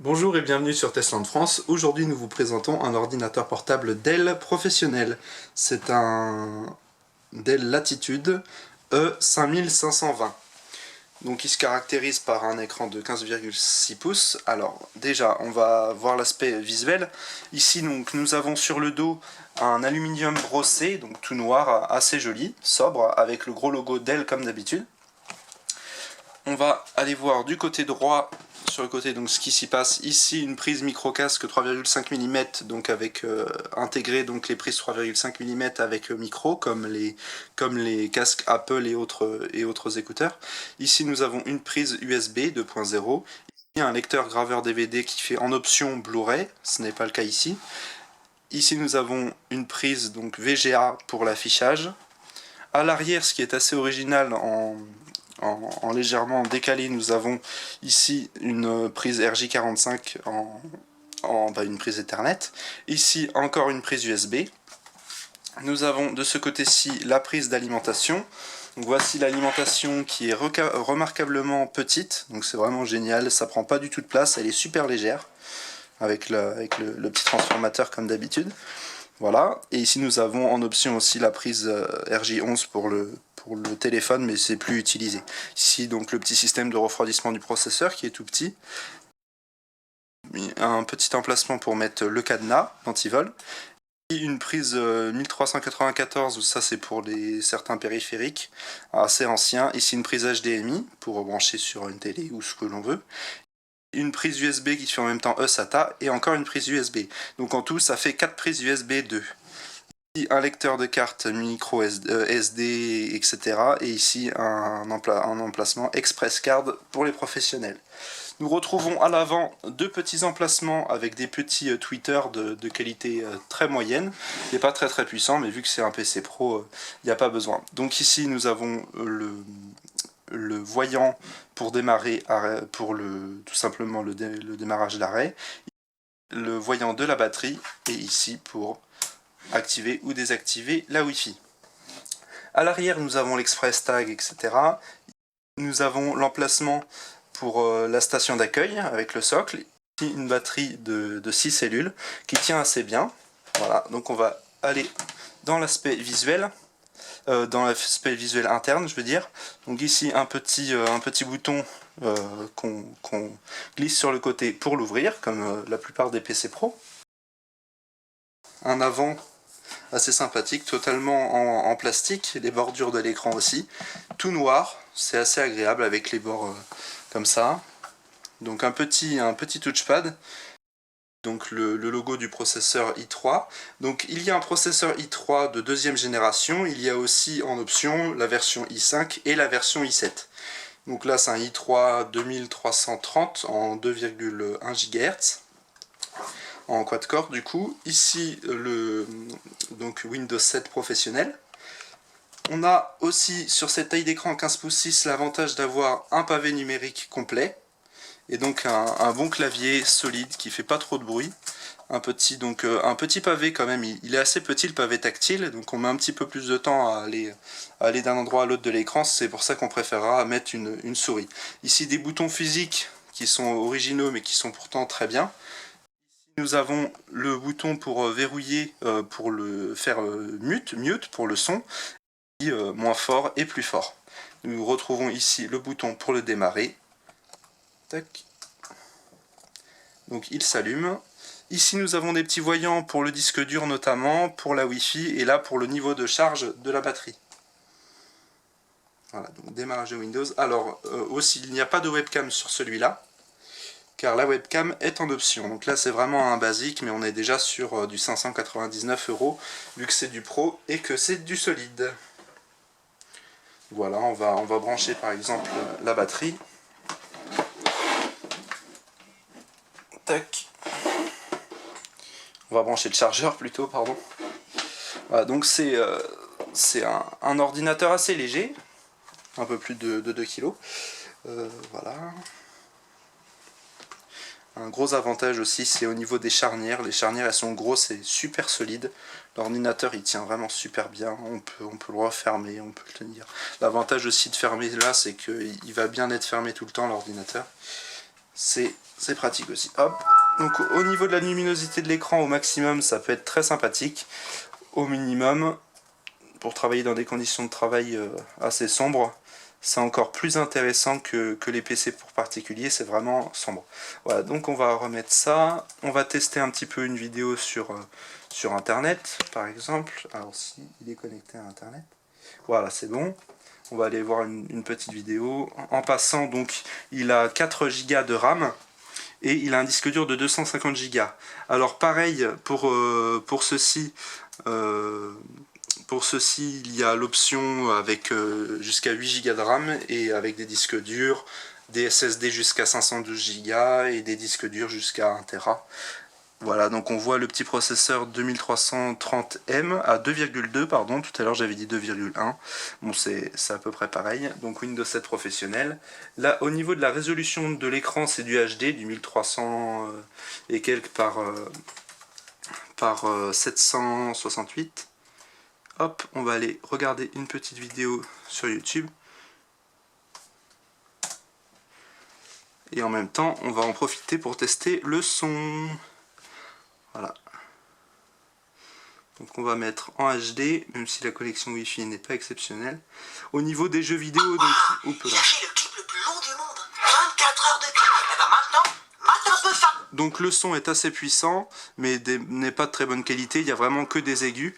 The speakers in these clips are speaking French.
Bonjour et bienvenue sur Testland France. Aujourd'hui nous vous présentons un ordinateur portable Dell professionnel. C'est un Dell Latitude E5520. Donc il se caractérise par un écran de 15,6 pouces. Alors déjà on va voir l'aspect visuel. Ici donc nous avons sur le dos un aluminium brossé, donc tout noir, assez joli, sobre, avec le gros logo Dell comme d'habitude. On va aller voir du côté droit, sur le côté, donc ce qui s'y passe. Ici, une prise micro-casque 3,5 mm, donc avec intégré donc les prises 3,5 mm avec micro, comme les casques Apple et autres écouteurs. Ici, nous avons une prise USB 2.0. Ici, un lecteur graveur DVD qui fait en option Blu-ray, ce n'est pas le cas ici. Ici, nous avons une prise donc VGA pour l'affichage. À l'arrière, ce qui est assez original en légèrement décalé, nous avons ici une prise RJ45 une prise Ethernet. Ici encore une prise USB. Nous avons de ce côté-ci la prise d'alimentation. Voici l'alimentation qui est remarquablement petite, donc c'est vraiment génial, ça prend pas du tout de place, elle est super légère, avec le petit transformateur comme d'habitude. Voilà, et ici nous avons en option aussi la prise RJ11 pour le téléphone, mais c'est plus utilisé. Ici donc le petit système de refroidissement du processeur qui est tout petit. Un petit emplacement pour mettre le cadenas d'antivol. Une prise 1394, ça c'est pour certains périphériques assez anciens. Ici une prise HDMI pour brancher sur une télé ou ce que l'on veut. Une prise USB qui fait en même temps eSATA et encore une prise USB. Donc en tout, ça fait 4 prises USB 2. Ici, un lecteur de carte micro SD, etc. Et ici, un emplacement Express Card pour les professionnels. Nous retrouvons à l'avant deux petits emplacements avec des petits tweeters de qualité très moyenne. Il n'est pas très puissant, mais vu que c'est un PC Pro, il n'y a pas besoin. Donc ici, nous avons le voyant pour démarrer, tout simplement le démarrage d'arrêt, le voyant de la batterie, et ici pour activer ou désactiver la Wi-Fi. À l'arrière, nous avons l'Express Tag, etc. Nous avons l'emplacement pour la station d'accueil avec le socle, ici une batterie de 6 cellules qui tient assez bien. Voilà, donc on va aller dans l'aspect visuel. Dans l'aspect visuel interne, je veux dire. Donc ici un petit bouton qu'on glisse sur le côté pour l'ouvrir, comme la plupart des PC Pro. Un avant assez sympathique, totalement en plastique, les bordures de l'écran aussi. Tout noir, c'est assez agréable avec les bords comme ça. Donc un petit touchpad. Donc le logo du processeur i3. Donc il y a un processeur i3 de deuxième génération, il y a aussi en option la version i5 et la version i7. Donc là c'est un i3 2330 en 2,1 GHz en quad-core du coup. Ici donc Windows 7 professionnel. On a aussi sur cette taille d'écran 15 pouces 6 l'avantage d'avoir un pavé numérique complet. Et donc un bon clavier solide qui fait pas trop de bruit. Un petit pavé quand même, il est assez petit le pavé tactile, donc on met un petit peu plus de temps à aller d'un endroit à l'autre de l'écran, c'est pour ça qu'on préférera mettre une souris. Ici des boutons physiques qui sont originaux mais qui sont pourtant très bien. Ici nous avons le bouton pour verrouiller, pour le faire mute pour le son, et moins fort et plus fort. Nous retrouvons ici le bouton pour le démarrer. Tac. Donc il s'allume. Ici nous avons des petits voyants pour le disque dur notamment, pour la Wi-Fi et là pour le niveau de charge de la batterie. Voilà, donc démarrage de Windows. Alors aussi il n'y a pas de webcam sur celui-là, car la webcam est en option. Donc là c'est vraiment un basique, mais on est déjà sur du 599 € vu que c'est du pro et que c'est du solide. Voilà, on va brancher par exemple la batterie. Tac. On va brancher le chargeur plutôt, pardon. Voilà, donc c'est un ordinateur assez léger, un peu plus de 2 kg. Voilà. Un gros avantage aussi, c'est au niveau des charnières. Les charnières, elles sont grosses et super solides. L'ordinateur, il tient vraiment super bien. On peut le refermer, on peut le tenir. L'avantage aussi de fermer là, c'est qu'il va bien être fermé tout le temps, l'ordinateur. c'est pratique aussi. Hop. Donc au niveau de la luminosité de l'écran, au maximum, ça peut être très sympathique. Au minimum, pour travailler dans des conditions de travail assez sombres, c'est encore plus intéressant que les PC pour particuliers, c'est vraiment sombre. Voilà, donc on va remettre ça. On va tester un petit peu une vidéo sur Internet, par exemple. Alors si il est connecté à Internet. Voilà, c'est bon. On va aller voir une petite vidéo. En passant, donc, il a 4 Go de RAM et il a un disque dur de 250 Go. Alors pareil, pour ceci, il y a l'option avec jusqu'à 8 Go de RAM et avec des disques durs, des SSD jusqu'à 512 Go et des disques durs jusqu'à 1 Tera. Voilà, donc on voit le petit processeur 2330M à 2,2, pardon, tout à l'heure j'avais dit 2,1. Bon, c'est à peu près pareil. Donc Windows 7 professionnel. Là, au niveau de la résolution de l'écran, c'est du HD, du 1300 et quelques par 768. Hop, on va aller regarder une petite vidéo sur YouTube. Et en même temps, on va en profiter pour tester le son. Voilà. Donc on va mettre en HD, même si la connexion Wi-Fi n'est pas exceptionnelle. Au niveau des jeux vidéo, donc... Il a fait le clip le plus long du monde. 24 heures de clip. Et ben maintenant, mate un peu ça. Donc le son est assez puissant, mais n'est pas de très bonne qualité. Il n'y a vraiment que des aigus.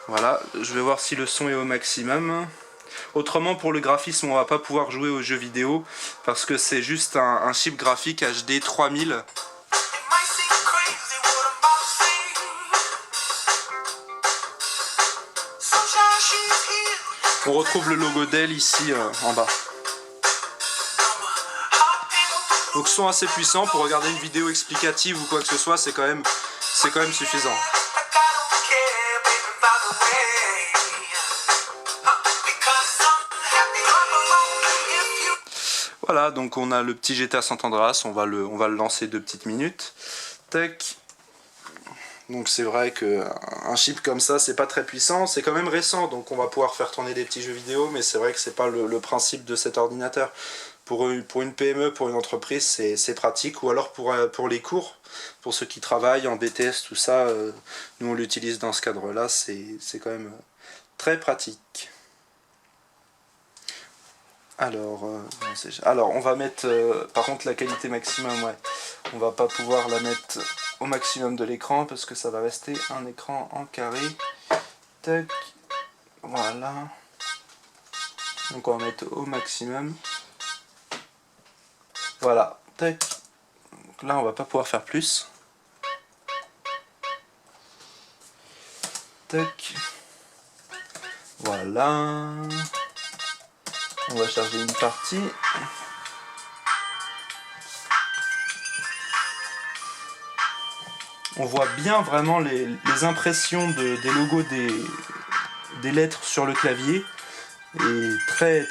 Voilà, je vais voir si le son est au maximum. Autrement, pour le graphisme, on va pas pouvoir jouer aux jeux vidéo, parce que c'est juste un chip graphique HD 3000. On retrouve le logo Dell ici en bas. Donc son assez puissant pour regarder une vidéo explicative ou quoi que ce soit, c'est quand même suffisant. Voilà, donc on a le petit GTA San Andreas, on va le lancer 2 petites minutes. Tac. Donc c'est vrai qu'un chip comme ça, c'est pas très puissant, c'est quand même récent, donc on va pouvoir faire tourner des petits jeux vidéo, mais c'est vrai que c'est pas le principe de cet ordinateur. Pour une PME, pour une entreprise, c'est pratique, ou alors pour les cours, pour ceux qui travaillent en BTS, tout ça, nous on l'utilise dans ce cadre-là, c'est quand même très pratique. Alors, on va mettre, par contre la qualité maximum, ouais, on va pas pouvoir la mettre au maximum de l'écran parce que ça va rester un écran en carré. Tac, voilà. Donc on va mettre au maximum. Voilà, tac. Donc là on va pas pouvoir faire plus. Tac. Voilà. On va charger une partie. On voit bien vraiment les impressions des logos des lettres sur le clavier. Et très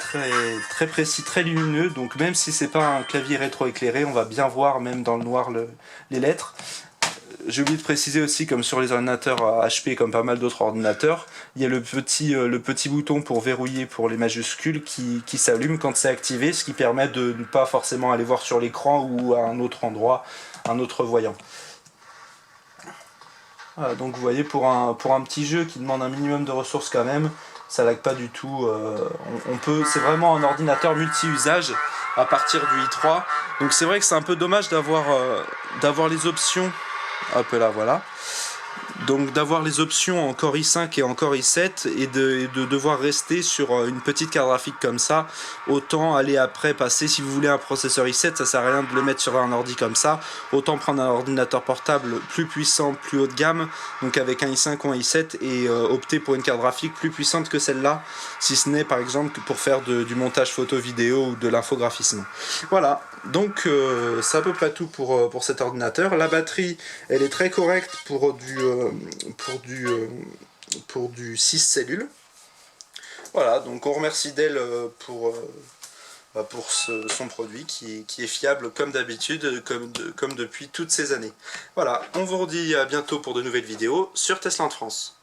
précis, très lumineux. Donc même si c'est pas un clavier rétroéclairé, on va bien voir même dans le noir les lettres. J'ai oublié de préciser aussi, comme sur les ordinateurs HP, comme pas mal d'autres ordinateurs, il y a le petit bouton pour verrouiller pour les majuscules qui s'allume quand c'est activé, ce qui permet de ne pas forcément aller voir sur l'écran ou à un autre endroit, un autre voyant. Voilà, donc vous voyez, pour un petit jeu qui demande un minimum de ressources quand même, ça lag pas du tout. C'est vraiment un ordinateur multi-usage à partir du i3. Donc c'est vrai que c'est un peu dommage d'avoir les options. Hop là, voilà. Donc d'avoir les options en Core i5 et en Core i7 et de devoir rester sur une petite carte graphique comme ça, autant aller après passer, si vous voulez un processeur i7, ça sert à rien de le mettre sur un ordi comme ça, autant prendre un ordinateur portable plus puissant, plus haut de gamme, donc avec un i5 ou un i7 et opter pour une carte graphique plus puissante que celle-là, si ce n'est par exemple que pour faire du montage photo vidéo ou de l'infographisme. Voilà, donc c'est à peu près tout pour cet ordinateur. La batterie, elle est très correcte pour du 6 cellules. Voilà, donc on remercie Dell pour son produit qui est fiable comme d'habitude, comme depuis toutes ces années. Voilà, on vous redit à bientôt pour de nouvelles vidéos sur Tesla en France.